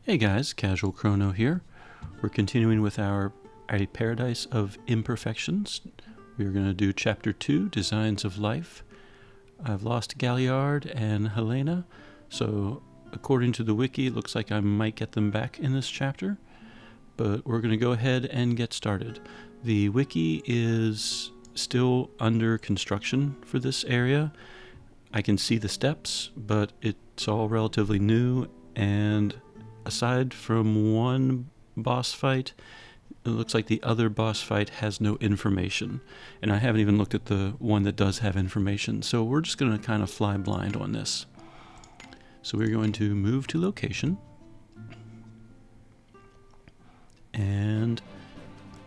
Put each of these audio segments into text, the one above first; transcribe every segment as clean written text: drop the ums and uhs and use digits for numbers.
Hey guys, Casual Crono here. We're continuing with our Paradise of Imperfections. We're going to do Chapter 2, Designs of Life. I've lost Galliard and Helena, so according to the wiki, it looks like I might get them back in this chapter. But we're going to go ahead and get started. The wiki is still under construction for this area. I can see the steps, but it's all relatively new, and aside from one boss fight, it looks like the other boss fight has no information. And I haven't even looked at the one that does have information, so we're just going to kind of fly blind on this. So we're going to move to location. And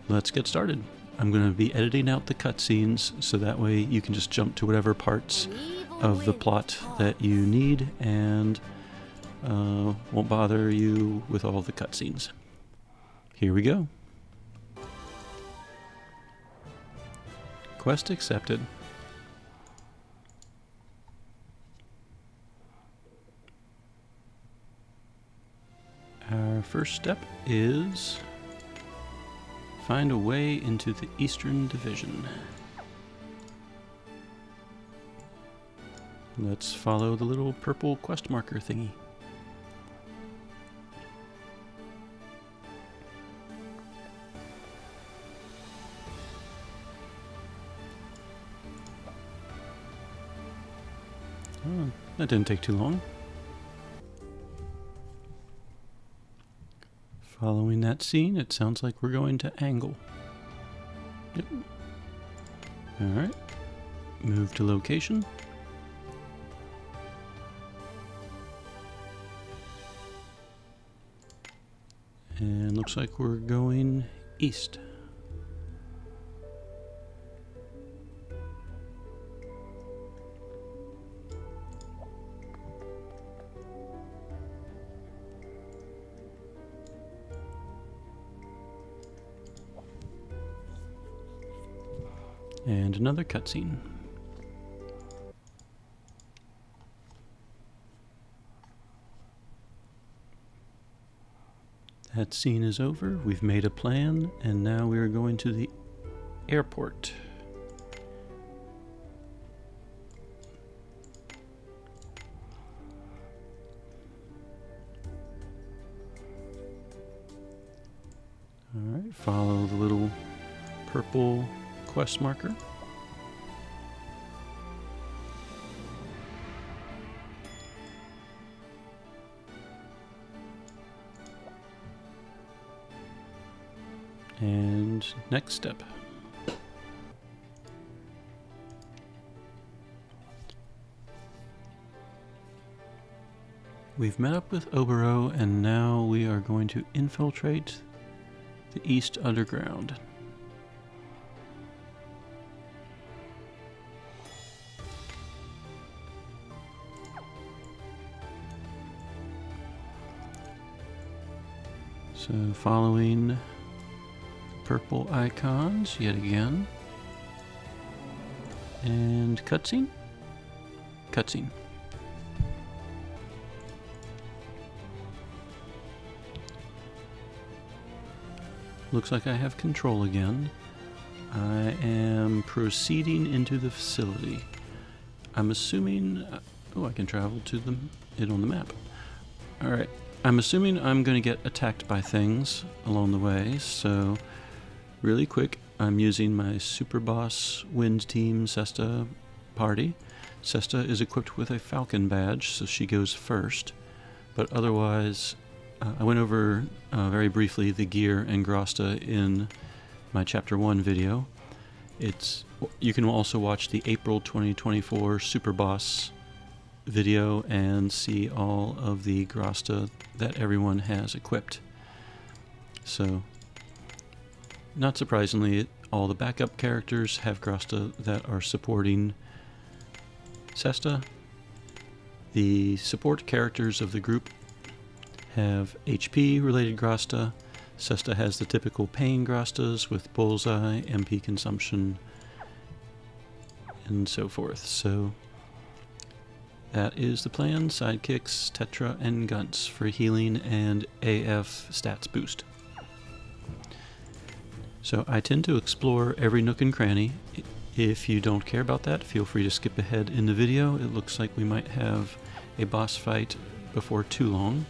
let's get started. I'm going to be editing out the cutscenes, so that way you can just jump to whatever parts of the plot that you need, and won't bother you with all the cutscenes. Here we go. Quest accepted. Our first step is find a way into the Eastern Division. Let's follow the little purple quest marker thingy. Oh, that didn't take too long. Following that scene, it sounds like we're going to Angal. Yep. Alright. Move to location. And looks like we're going east. And another cutscene. That scene is over. We've made a plan, and now we are going to the airport. Alright, follow the little purple quest marker. And next step. We've met up with Obero, and now we are going to infiltrate the East Underground. So following purple icons yet again. And cutscene? Cutscene. Looks like I have control again. I am proceeding into the facility. I'm assuming... oh, I can travel to it on the map. Alright. I'm assuming I'm going to get attacked by things along the way, so really quick, I'm using my Super Boss Wind Team Sesta party. Sesta is equipped with a Falcon badge, so she goes first, but otherwise, I went over very briefly the gear and Grosta in my Chapter 1 video. You can also watch the April 2024 Super Boss video and see all of the Grosta that everyone has equipped. So, not surprisingly, all the backup characters have Grosta that are supporting Sesta. The support characters of the group have HP related Grosta. Sesta has the typical pain Grostas with bullseye, MP consumption, and so forth. So That is the plan. Sidekicks, Tetra, and Gunts for healing and AF stats boost. So I tend to explore every nook and cranny. If you don't care about that, feel free to skip ahead in the video. It looks like we might have a boss fight before too long,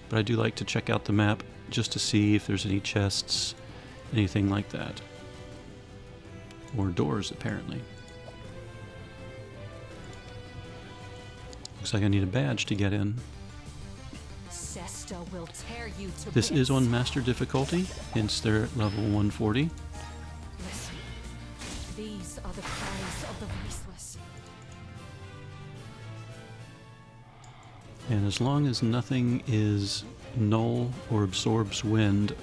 but I do like to check out the map just to see if there's any chests, anything like that. Or doors, apparently. Looks like I need a badge to get in. Will tear you to this bits. is on master difficulty, hence they're at level 140. Listen, these are the cries of the voiceless. And as long as nothing is null or absorbs wind,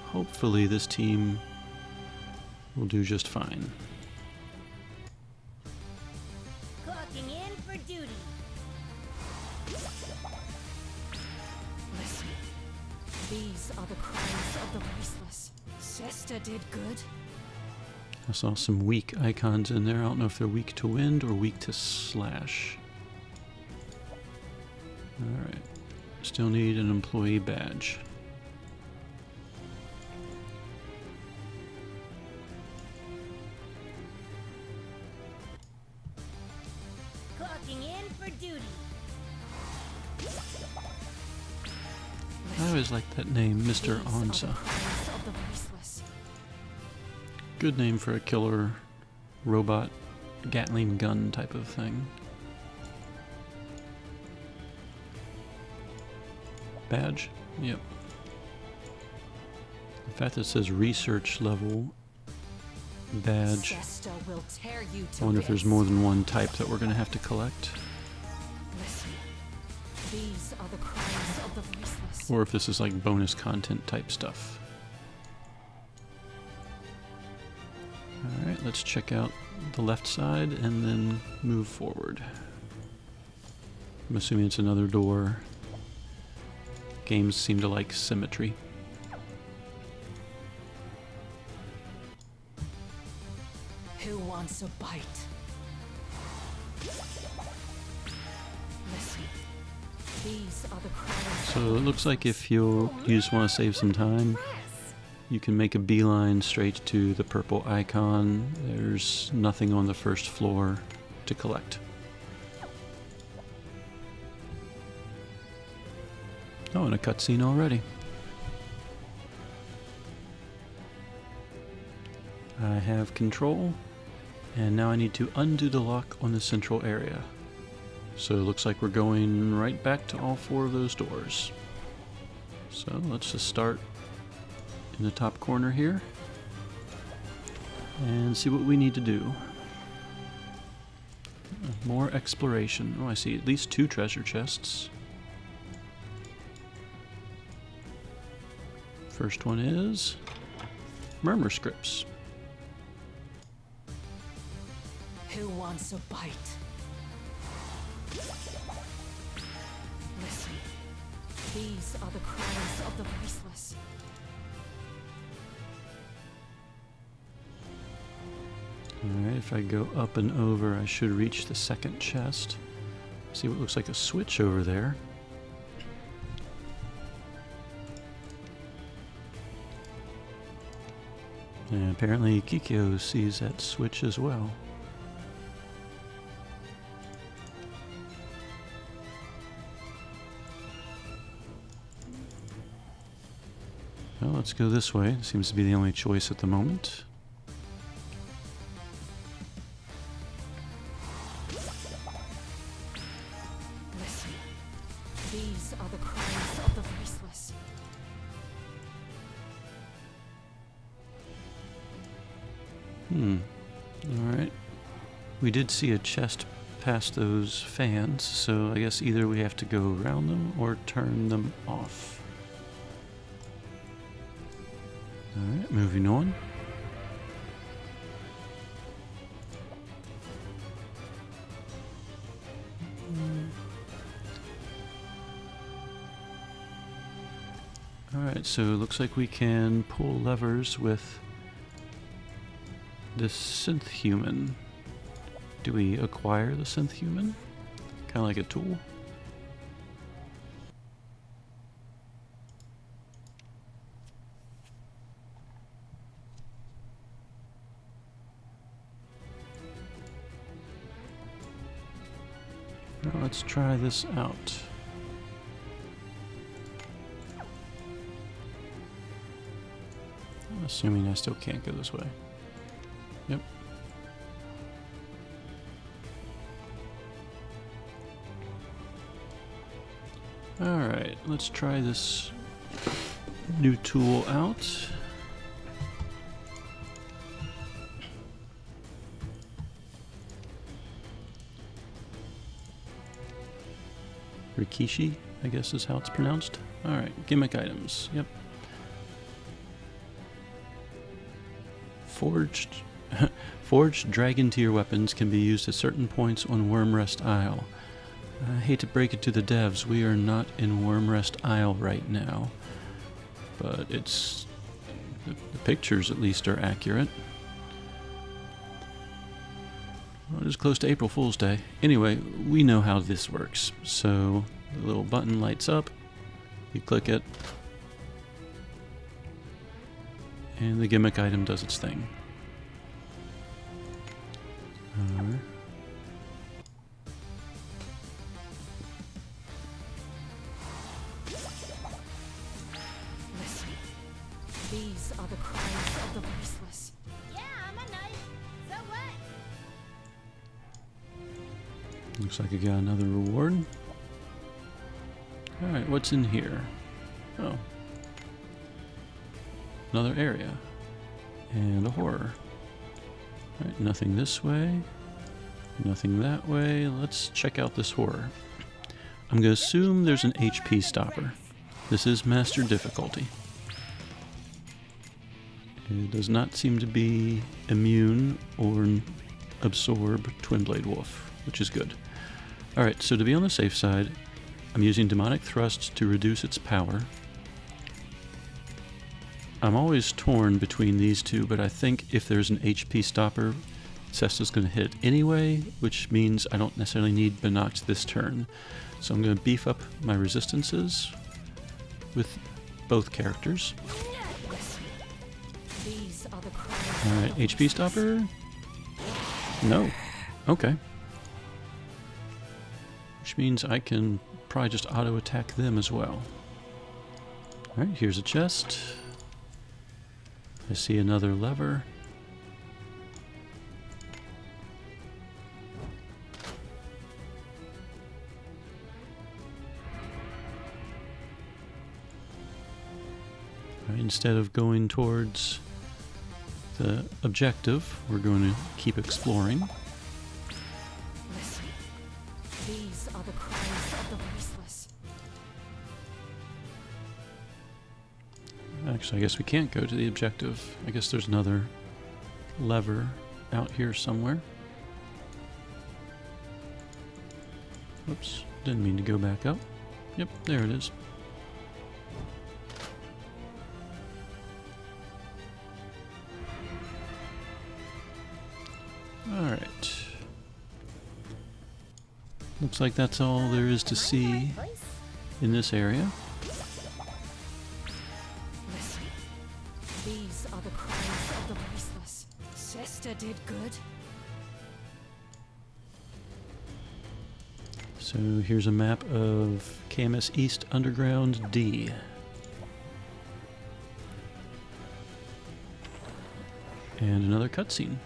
hopefully this team will do just fine. Clocking in for duty. Listen, these are the cries of the voiceless. Sister did good. I saw some weak icons in there. I don't know if they're weak to wind or weak to slash. Alright. Still need an employee badge. Clocking in for duty. I always liked that name, Mr. Anza. Good name for a killer robot Gatling gun type of thing. Badge? Yep. In fact, it says research level badge. I wonder if there's more than one type that we're going to have to collect. Listen, these are the cries of the voiceless. Or if this is like bonus content type stuff. Alright, let's check out the left side and then move forward. I'm assuming it's another door. Games seem to like symmetry. Who wants a bite? Listen, these are the cries. So it looks like if you just want to save some time, you can make a beeline straight to the purple icon. There's nothing on the first floor to collect. Oh, and a cutscene already. I have control, and now I need to undo the lock on the central area. So it looks like we're going right back to all four of those doors. So let's just start in the top corner here and see what we need to do. More exploration. Oh, I see at least 2 treasure chests. First one is murmur scripts. Who wants a bite? Listen, these are the cries of the voiceless. Alright, if I go up and over, I should reach the second chest. See what looks like a switch over there. And apparently Kikyo sees that switch as well. Well, let's go this way. Seems to be the only choice at the moment. Listen, these are the cries of the voiceless. Alright. We did see a chest past those fans, so I guess either we have to go around them or turn them off. Alright, moving on. Alright, so it looks like we can pull levers with this synth human. Do we acquire the synth human? Kind of like a tool. Now let's try this out. Assuming I still can't go this way. Yep. Alright, let's try this new tool out. Rikishi, I guess is how it's pronounced. Alright, gimmick items. Yep. Forged dragon tier weapons can be used at certain points on Wormrest Isle. I hate to break it to the devs, we are not in Wormrest Isle right now. But it's... the pictures at least are accurate. Well, it is close to April Fool's Day. Anyway, we know how this works. So, the little button lights up, you click it, and the gimmick item does its thing. Listen, these are the cries of the voiceless. Yeah, I'm a knight. So what? Looks like I got another reward. Alright, what's in here? Oh. Another area. And a horror. Alright, nothing this way. Nothing that way. Let's check out this horror. I'm going to assume there's an HP stopper. This is master difficulty. It does not seem to be immune or absorb Twin Blade Wolf, which is good. Alright, so to be on the safe side, I'm using Demonic Thrust to reduce its power. I'm always torn between these two, but I think if there's an HP stopper, Cesta's going to hit anyway, which means I don't necessarily need Binox this turn. So I'm going to beef up my resistances with both characters. These are the cries. Alright, HP stopper? No. Okay. Which means I can probably just auto-attack them as well. Alright, here's a chest. I see another lever. Right, instead of going towards the objective, we're going to keep exploring. Listen, these are the cries of the voiceless. Actually, I guess we can't go to the objective. I guess there's another lever out here somewhere. Oops, didn't mean to go back up. Yep, there it is. Alright. Looks like that's all there is to see in this area. Listen, these are the cries of the voiceless. Cesta did good. So here's a map of KMS East Underground D. And another cutscene.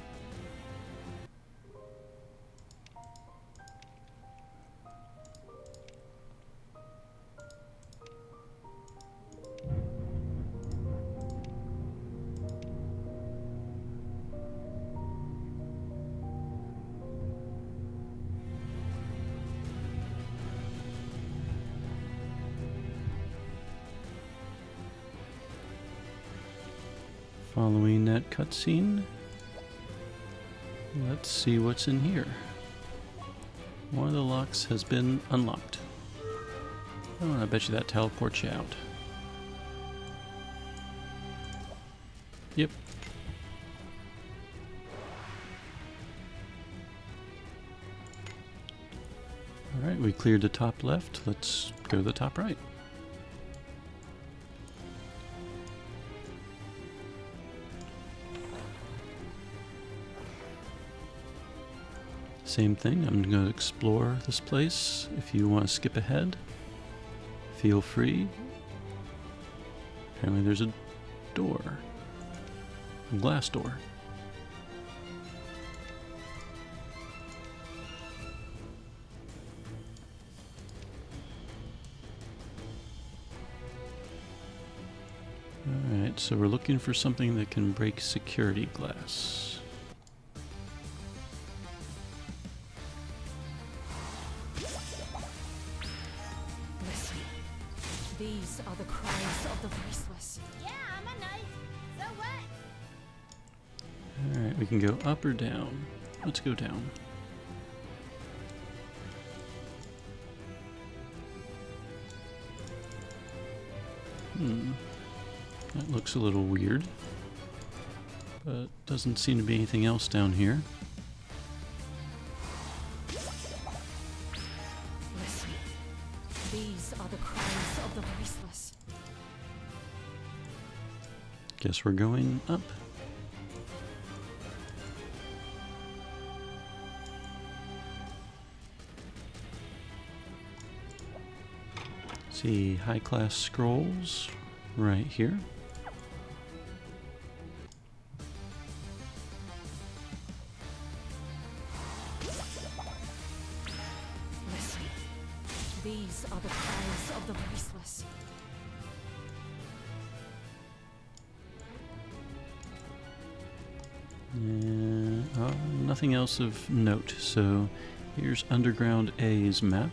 Following that cutscene, let's see what's in here. One of the locks has been unlocked. Oh, I bet you that teleports you out. Yep. Alright, we cleared the top left. Let's go to the top right. Same thing, I'm going to explore this place. If you want to skip ahead, feel free. Apparently there's a door. A glass door. Alright, so we're looking for something that can break security glass. These are the cries of the voiceless. Yeah, I'm a knight. So what? Alright, we can go up or down. Let's go down. That looks a little weird. But doesn't seem to be anything else down here. These are the cries of the voiceless. Guess we're going up. See, high class scrolls right here. These are the cries of the voiceless. Nothing else of note, so here's Underground A's map.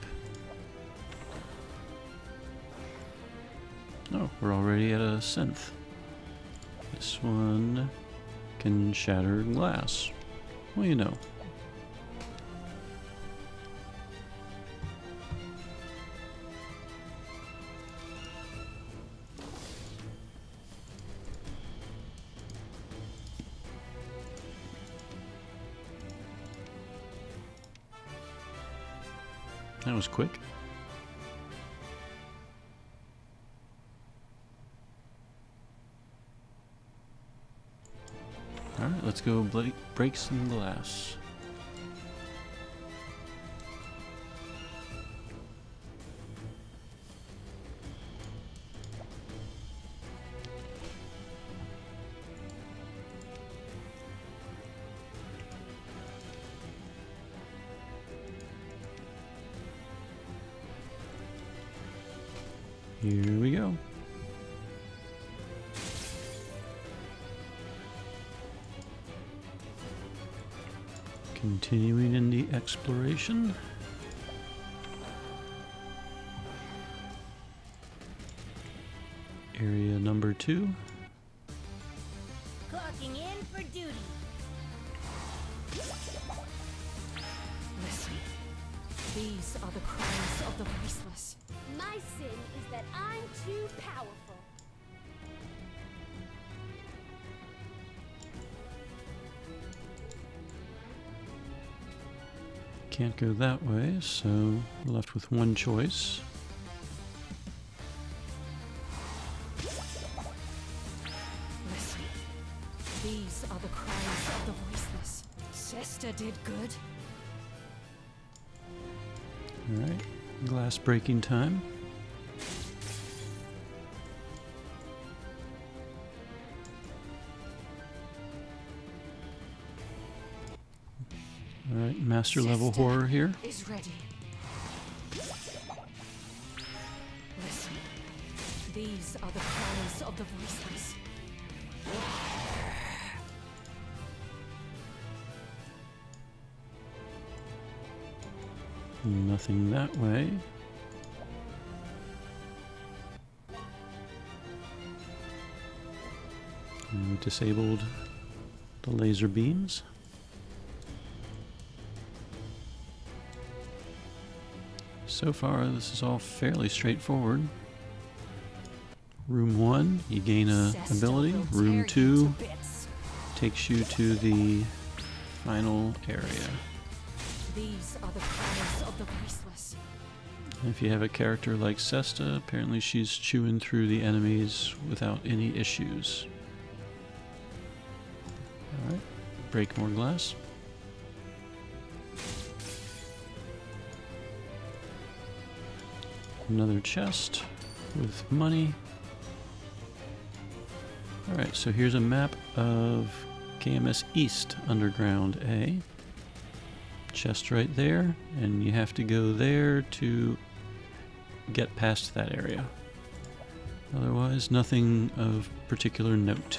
Oh, we're already at a synth. This one can shatter glass. Well, you know. That was quick. Alright, let's go break some glass. Here we go. Continuing in the exploration. Area number 2. Clocking in for duty. Listen. These are the cries of the voiceless. My sin is that I'm too powerful. Can't go that way, so we're left with one choice. Listen. These are the cries of the voiceless. Sister did good. Alright, glass breaking time. Alright, master level horror here. Is ready. Listen. These are the cries of the voiceless. Nothing that way. And we disabled the laser beams. So far, this is all fairly straightforward. Room 1, you gain a ability. Room 2 takes you to the final area. These are the cries of the voiceless. If you have a character like Sesta, apparently she's chewing through the enemies without any issues. Alright, break more glass. Another chest with money. Alright, so here's a map of KMS East Underground A. Chest right there, and you have to go there to get past that area. Otherwise, nothing of particular note.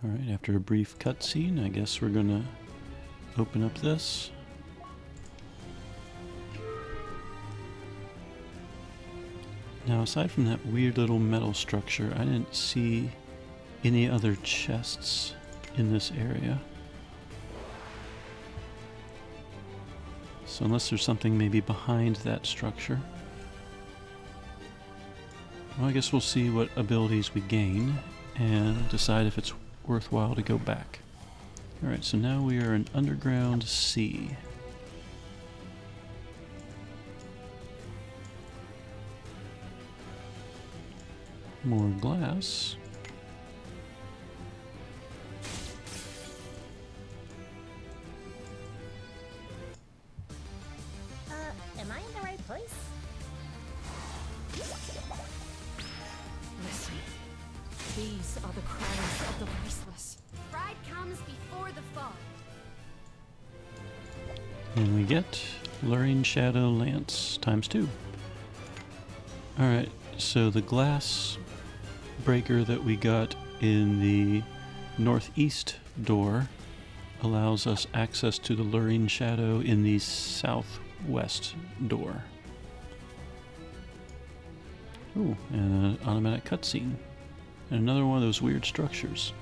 Alright, after a brief cutscene, I guess we're gonna open up this. Now, aside from that weird little metal structure, I didn't see any other chests in this area. So unless there's something maybe behind that structure. Well, I guess we'll see what abilities we gain and decide if it's worthwhile to go back. Alright, so now we are in Underground C. More glass. Am I in the right place? Listen. These are the cries of the voiceless. Pride comes before the fall. And we get Luring Shadow Lance ×2. Alright, so the glass breaker that we got in the northeast door allows us access to the Luring Shadow in the southwest door. Ooh, and an automatic cutscene. And another one of those weird structures.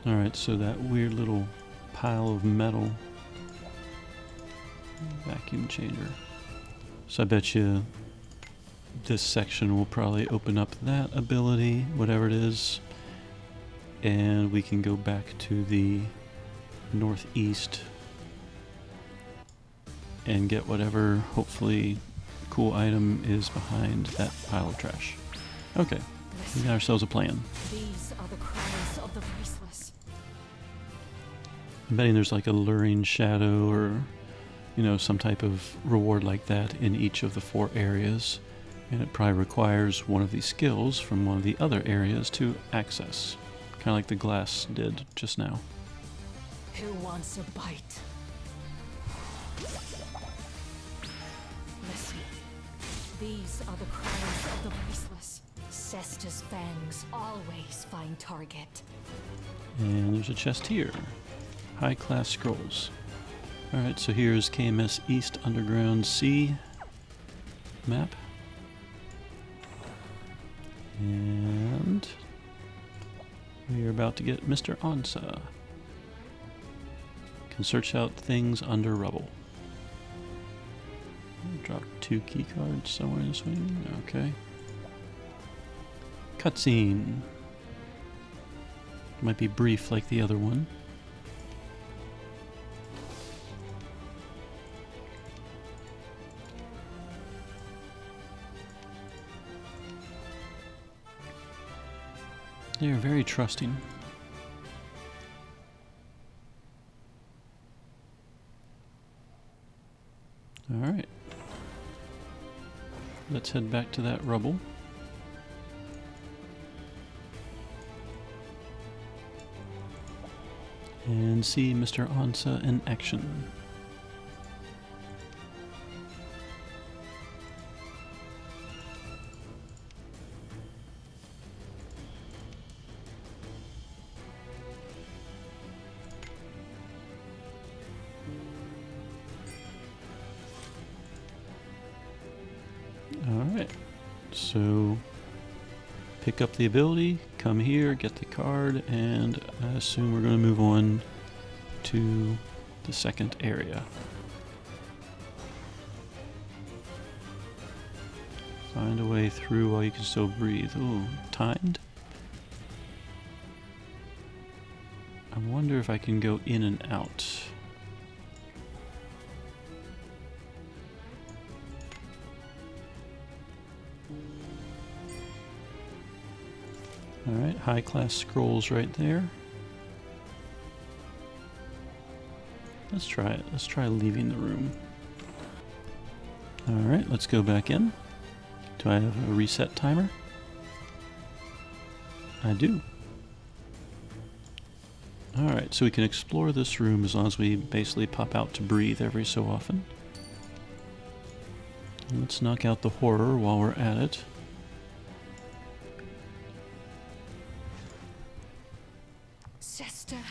Alright, so that weird little pile of metal vacuum changer. So I bet you this section will probably open up that ability, whatever it is, and we can go back to the northeast and get whatever, hopefully, cool item is behind that pile of trash. Okay, we got ourselves a plan. These are the cries of the voiceless. I'm betting there's like a luring shadow or, you know, some type of reward like that in each of the 4 areas. And it probably requires one of these skills from one of the other areas to access. Kind of like the glass did just now. Who wants a bite? Listen. These are the cries of the voiceless. Sesta's fangs always find target. And there's a chest here. High class scrolls. Alright, so here's KMS East Underground C map. And we are about to get Mr. Ansa. Can search out things under rubble. Drop 2 key cards somewhere this way. Okay. Cutscene. Might be brief like the other one. They are very trusting. Alright. Let's head back to that rubble. And see Mr. Ansa in action. Alright, so pick up the ability, come here, get the card, and I assume we're going to move on to the second area. Find a way through while you can still breathe. Ooh, timed? I wonder if I can go in and out. Alright, high class scrolls right there. Let's try it. Let's try leaving the room. Alright, let's go back in. Do I have a reset timer? I do. Alright, so we can explore this room as long as we basically pop out to breathe every so often. Let's knock out the horror while we're at it.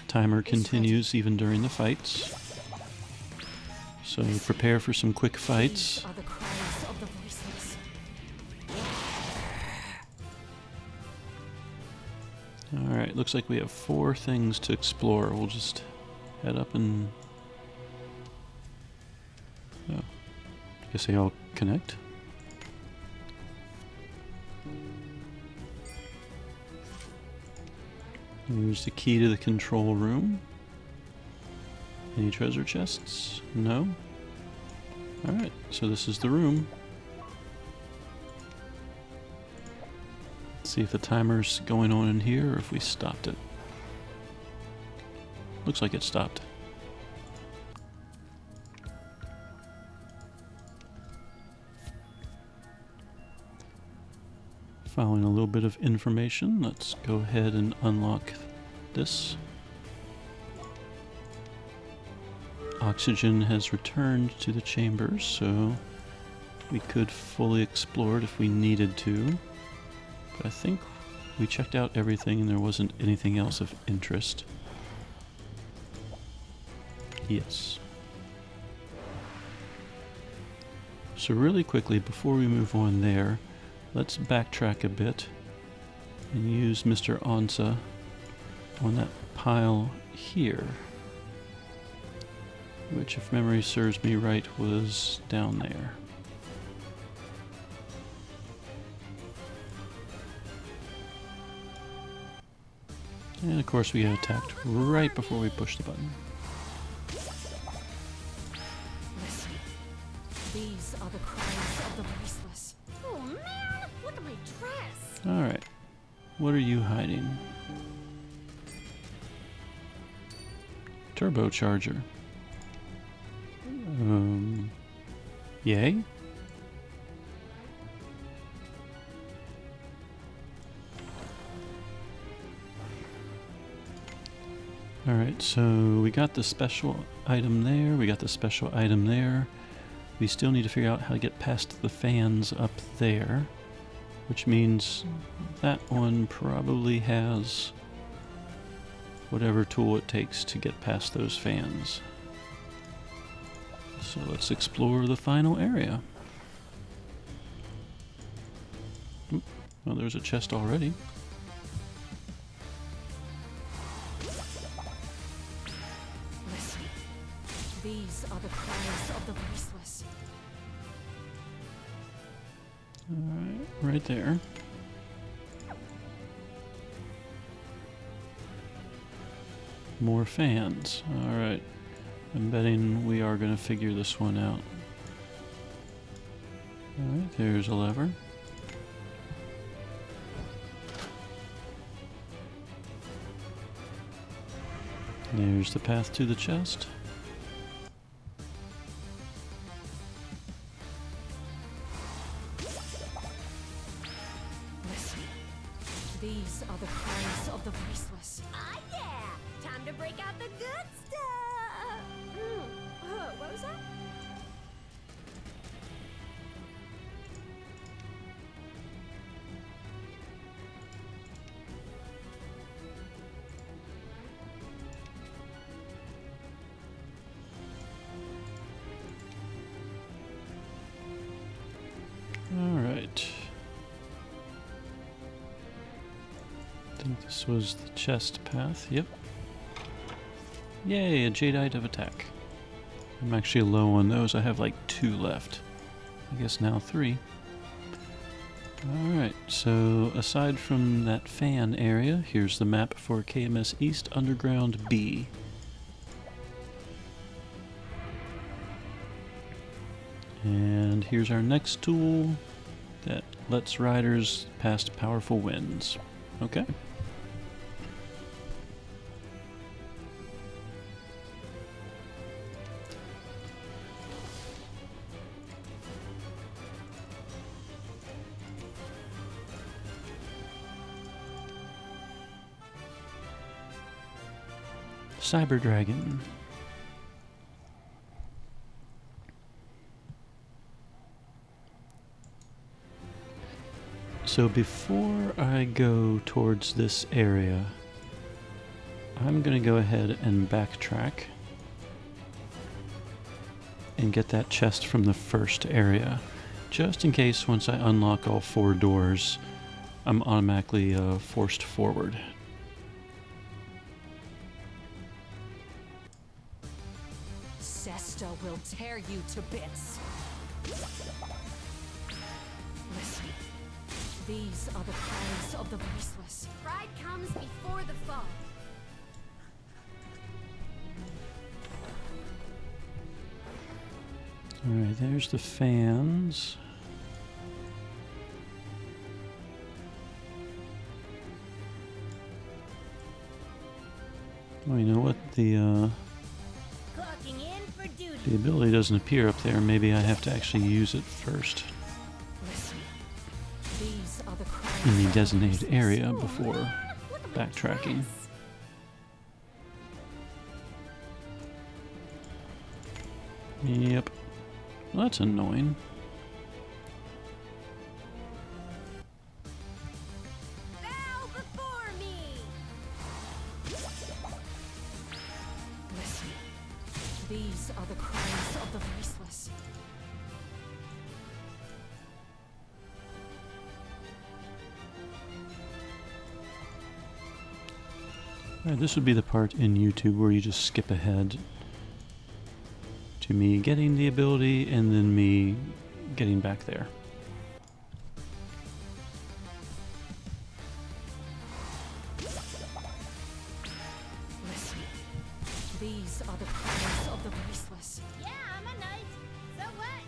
Timer continues even during the fights. So prepare for some quick fights. Alright, looks like we have 4 things to explore. We'll just head up and... oh, I guess they all connect. Here's the key to the control room. Any treasure chests? No? Alright, so this is the room. Let's see if the timer's going on in here or if we stopped it. Looks like it stopped. Following a little bit of information, let's go ahead and unlock this. Oxygen has returned to the chambers, so we could fully explore it if we needed to. But I think we checked out everything and there wasn't anything else of interest. Yes. So really quickly, before we move on there, let's backtrack a bit and use Mr. Ansa on that pile here, which, if memory serves me right, was down there. And of course we get attacked right before we push the button. Listen, these are the cries of the voiceless. Oh man, look at my dress. Alright, what are you hiding? Turbocharger. Yay? Alright, so we got the special item there, we got the special item there. We still need to figure out how to get past the fans up there, which means that one probably has whatever tool it takes to get past those fans. So let's explore the final area. Oop, well, there's a chest already. Listen, these are the cries of the voiceless. Alright, right there. More fans. Alright. I'm betting we are going to figure this one out. Alright, there's a lever. There's the path to the chest. Listen, these are the cries of the voiceless. Ah, yeah! Time to break out the good stuff! What was that? Alright. I think this was the chest path. Yep. Yay, a jadeite of attack. I'm actually low on those. I have like 2 left. I guess now 3. Alright, so aside from that fan area, here's the map for KMS East Underground B. And here's our next tool that lets riders past powerful winds. Okay. Cyber Dragon. So before I go towards this area, I'm going to go ahead and backtrack and get that chest from the first area, just in case once I unlock all 4 doors, I'm automatically forced forward. Sesta will tear you to bits. Listen, these are the cries of the voiceless. Pride comes before the fall. Alright, there's the fans. Oh, you know what? Clocking in for duty. The ability doesn't appear up there. Maybe I have to actually use it first Listen, these are the cries in the of designated voiceless. area before Look at my backtracking. dress. Yep. Well, that's annoying. Bow before me. Listen, these are the cries of the voiceless. Alright, this would be the part in YouTube where you just skip ahead to me getting the ability and then me getting back there. Listen, these are the cries of the voiceless. Yeah, I'm a knight. So what?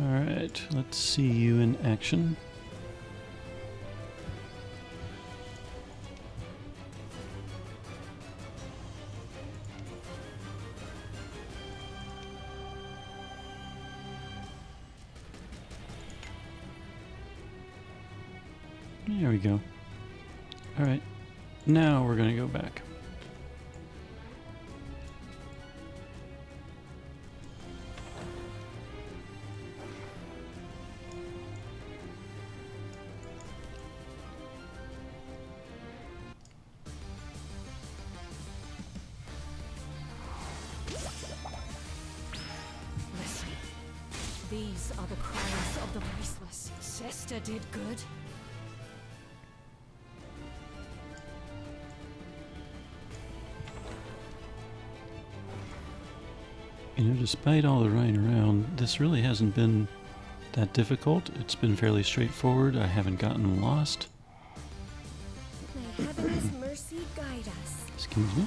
Alright, let's see you in action. There we go. Alright, now we're gonna go back. Listen, these are the cries of the voiceless. Sesta did good. You know, despite all the running around, this really hasn't been that difficult. It's been fairly straightforward. I haven't gotten lost. May heaven's mercy guide us. Excuse me.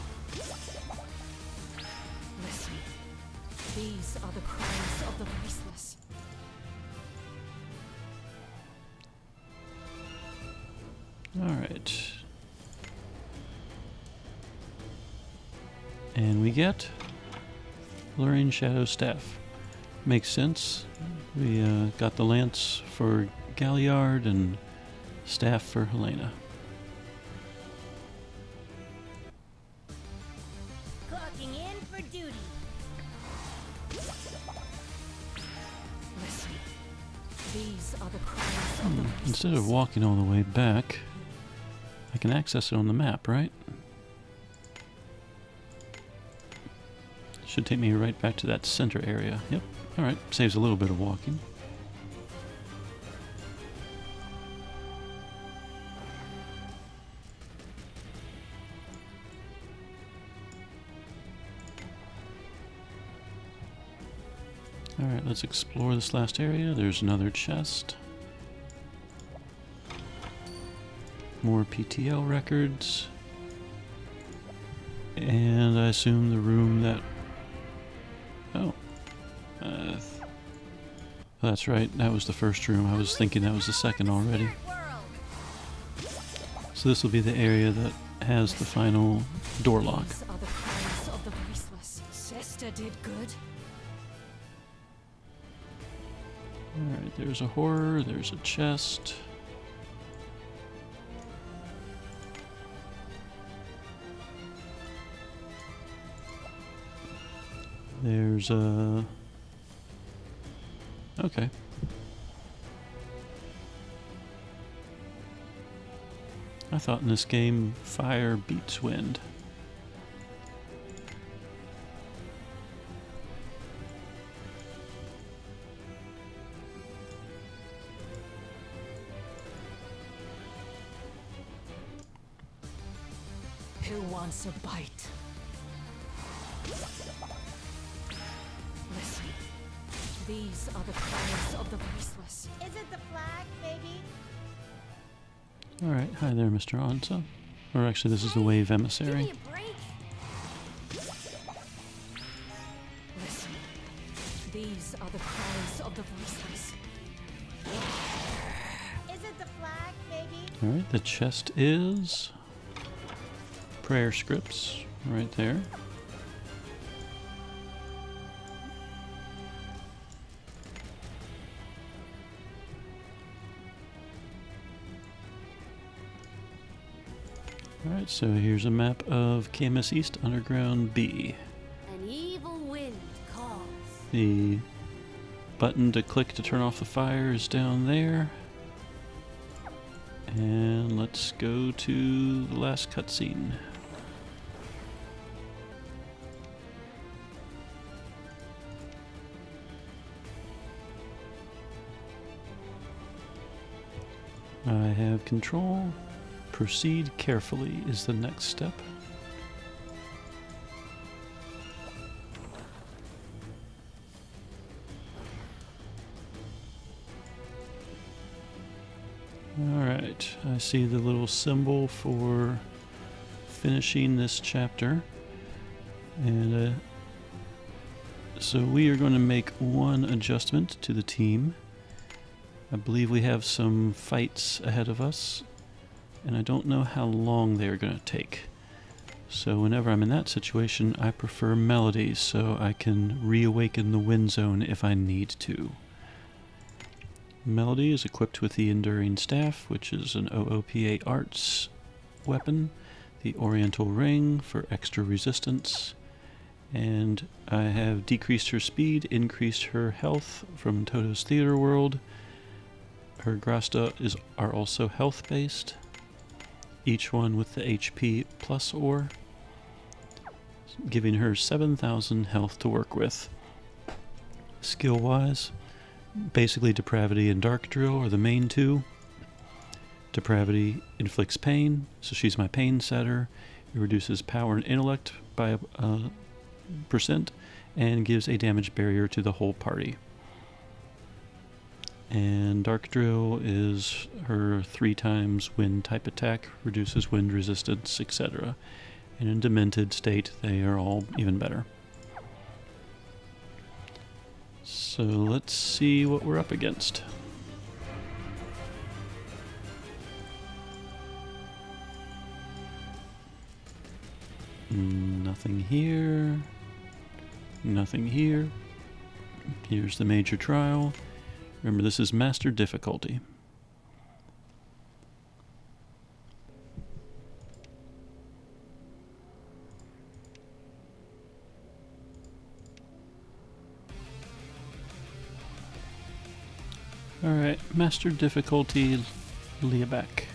Listen. These are the cries of the voiceless. Alright. And we get Luring Shadow Staff. Makes sense. We got the lance for Galliard and staff for Helena. Clocking in for duty. Listen. These are the cries of the voiceless. Instead of walking all the way back, I can access it on the map, right? Should take me right back to that center area. Yep. Alright. Saves a little bit of walking. Alright, let's explore this last area. There's another chest. More PTL records. And I assume the room that... Oh. That's right, that was the first room. I was thinking that was the second already. So this will be the area that has the final door lock. These are the cries of the voiceless. Sister did good. Alright, there's a horror, there's a chest. There's a... Okay. I thought in this game fire beats wind. Who wants a bite? Listen. These are the cries of the voiceless. Is it the flag, baby? Alright, hi there, Mr. Ansa. Or actually, this is the Wave Give Emissary. me a break. Listen. These are the cries of the voiceless. Is it the flag, baby? Alright, the chest is... prayer scripts, right there. Alright, so here's a map of KMS East Underground B. An evil wind calls. The button to click to turn off the fire is down there. And let's go to the last cutscene. I have control. Proceed carefully is the next step. Alright, I see the little symbol for finishing this chapter. And so we are going to make one adjustment to the team. I believe we have some fights ahead of us, and I don't know how long they're going to take. So whenever I'm in that situation, I prefer melodies so I can reawaken the wind zone if I need to. Melody is equipped with the Enduring Staff, which is an OOPA Arts weapon, the Oriental Ring for extra resistance, and I have decreased her speed, increased her health from Toto's Theater World. Her Grasta are also health-based, each one with the HP plus ore, giving her 7,000 health to work with. Skill-wise, basically Depravity and Dark Drill are the main two. Depravity inflicts pain, so she's my pain setter. It reduces power and intellect by a %, and gives a damage barrier to the whole party. And Dark Drill is her 3 times wind type attack, reduces wind resistance, etc. And in Demented state, they are all even better. So let's see what we're up against. Nothing here. Nothing here. Here's the major trial. Remember, this is master difficulty. Alright, master difficulty, LeA-Bak.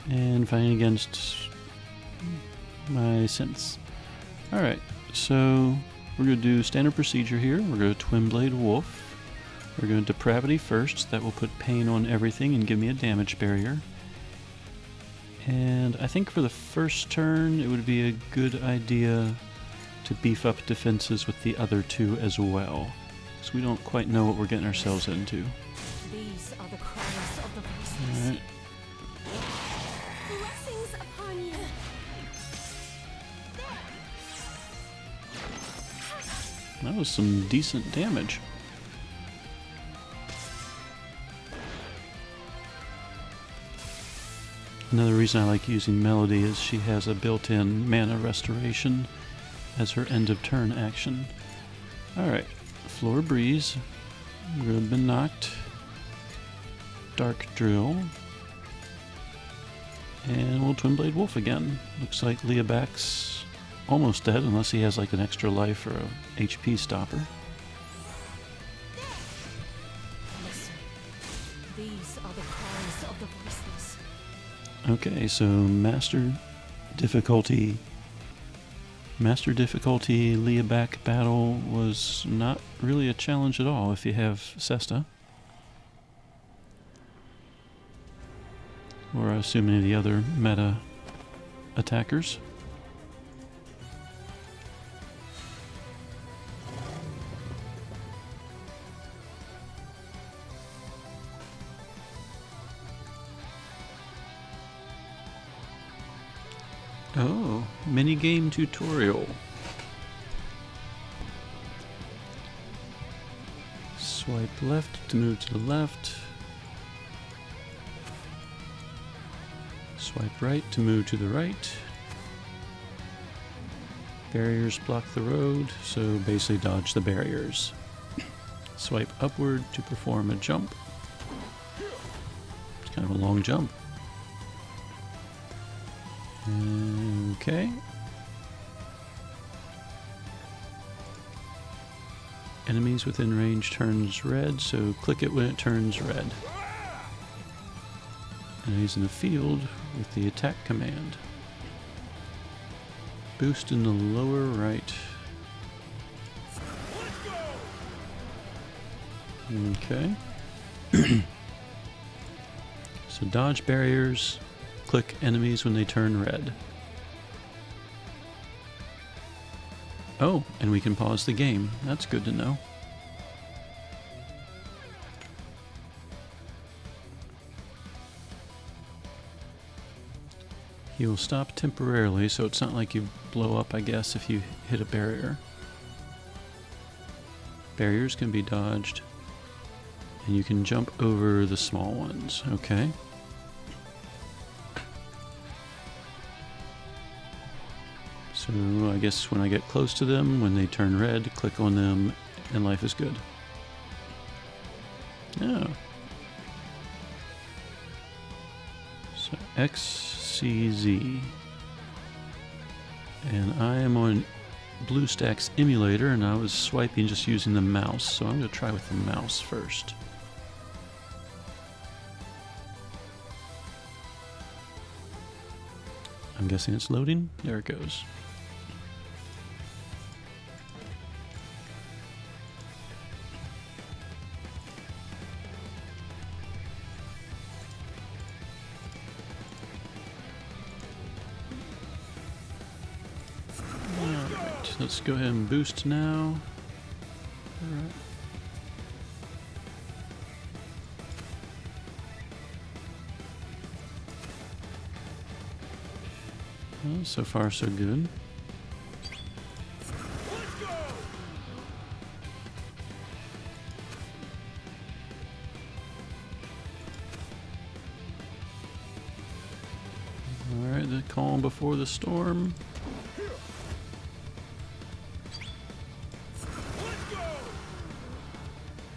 And fighting against my synths. Alright, so we're going to do standard procedure here. We're going to Twin Blade Wolf. We're going to Depravity first. That will put pain on everything and give me a damage barrier. And I think for the first turn it would be a good idea to beef up defenses with the other 2 as well, because we don't quite know what we're getting ourselves into. These are the cries of the voiceless. Alright. Blessings upon you. That was some decent damage. Another reason I like using Melody is she has a built-in mana restoration as her end of turn action. Alright, Floor Breeze, Good Been Knocked, Dark Drill, and we'll Twin Blade Wolf again. Looks like LeA-Bak's almost dead unless he has like an extra life or a HP stopper. Listen. These are the cries of the voiceless. Okay, so Master Difficulty LeA-Bak battle was not really a challenge at all if you have Sesta. Or I assume any of the other meta attackers. Oh, minigame tutorial. Swipe left to move to the left. Swipe right to move to the right. Barriers block the road, so basically dodge the barriers. Swipe upward to perform a jump. It's kind of a long jump. Okay. Enemies within range turns red, so click it when it turns red. Enemies in the field with the attack command. Boost in the lower right. Okay. So dodge barriers, click enemies when they turn red. Oh, and we can pause the game. That's good to know. He will stop temporarily, so it's not like you blow up, I guess, if you hit a barrier. Barriers can be dodged, and you can jump over the small ones, okay? So I guess when I get close to them, when they turn red, click on them, and life is good. Oh. So XCZ. And I am on BlueStacks emulator, and I was swiping just using the mouse, so I'm going to try with the mouse first. I'm guessing it's loading. There it goes. So let's go ahead and boost now. Alright. Well, so far so good. Alright, the calm before the storm.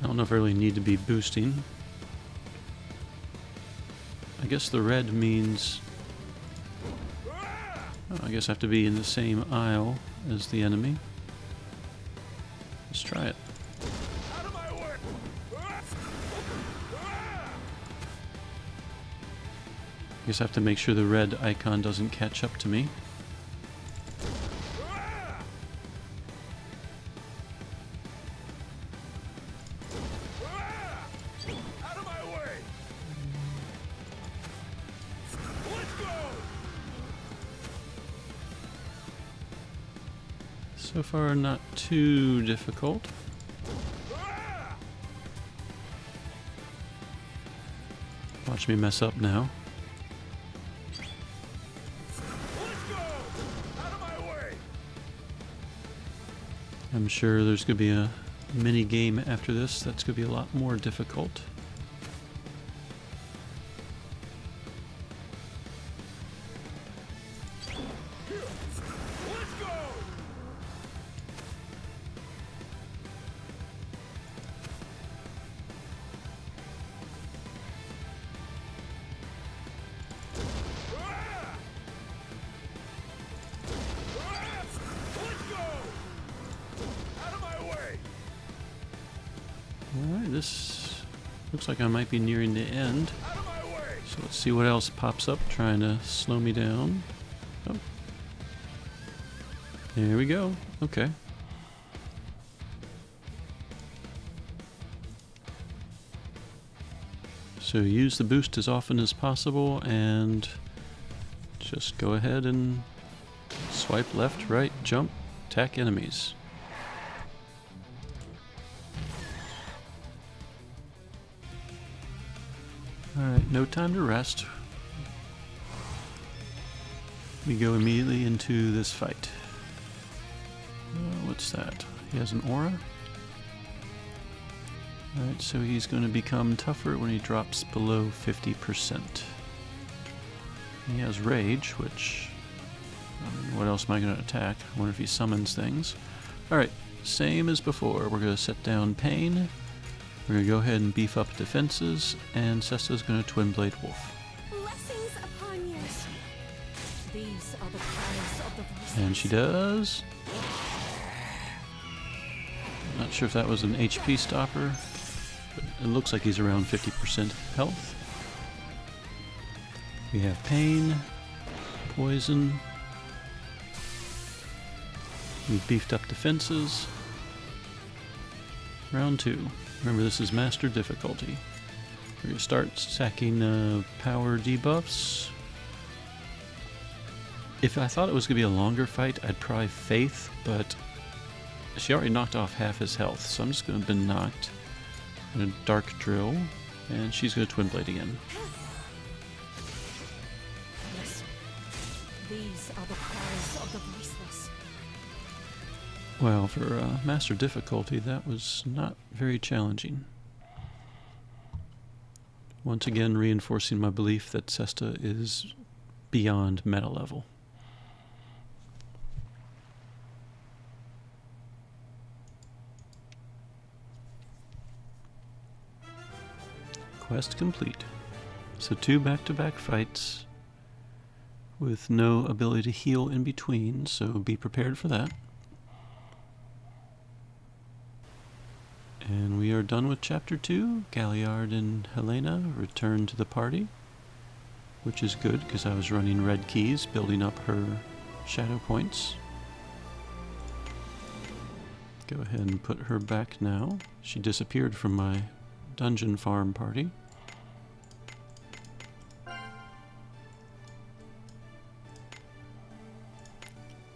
I don't know if I really need to be boosting. I guess the red means... Oh, I guess I have to be in the same aisle as the enemy. Let's try it. I guess I have to make sure the red icon doesn't catch up to me. So far, not too difficult. Watch me mess up now. I'm sure there's going to be a mini game after this that's going to be a lot more difficult. Alright, this looks like I might be nearing the end. So let's see what else pops up trying to slow me down. Oh. There we go. Okay. So use the boost as often as possible and just go ahead and swipe left, right, jump, attack enemies. Alright, no time to rest. We go immediately into this fight. What's that? He has an aura? Alright, so he's going to become tougher when he drops below 50%. He has rage, which... what else am I going to attack? I wonder if he summons things. Alright, same as before. We're going to set down pain. We're going to go ahead and beef up defenses, and Cesta's going to Twin Blade Wolf. Blessings upon you. These are the cries of the voiceless. And she does. Not sure if that was an HP stopper, but it looks like he's around 50% health. We have pain, poison. We've beefed up defenses. Round 2. Remember, this is master difficulty. We're going to start stacking power debuffs. If I thought it was going to be a longer fight, I'd probably Faith, but she already knocked off half his health, so I'm just going to be knocked. I'm going to Dark Drill, and she's going to Twin Blade again. Listen. These are the cries of the voiceless. Well, for master difficulty, that was not very challenging. Once again, reinforcing my belief that Cesta is beyond meta level. Quest complete. So 2 back-to-back fights with no ability to heal in between, so be prepared for that. And we are done with Chapter 2. Galliard and Helena return to the party, which is good because I was running red keys, building up her shadow points. Go ahead and put her back now. She disappeared from my dungeon farm party.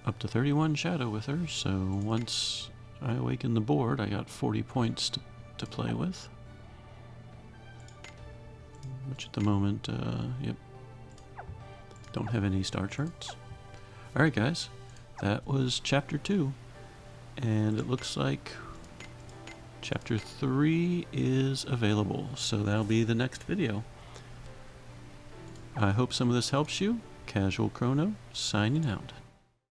up to 31 shadow with her, so once I awaken the board, I got 40 points to play with. Which at the moment, yep, don't have any star charts. Alright guys, that was Chapter 2, and it looks like Chapter 3 is available, so that'll be the next video. I hope some of this helps you. Casual Crono, signing out.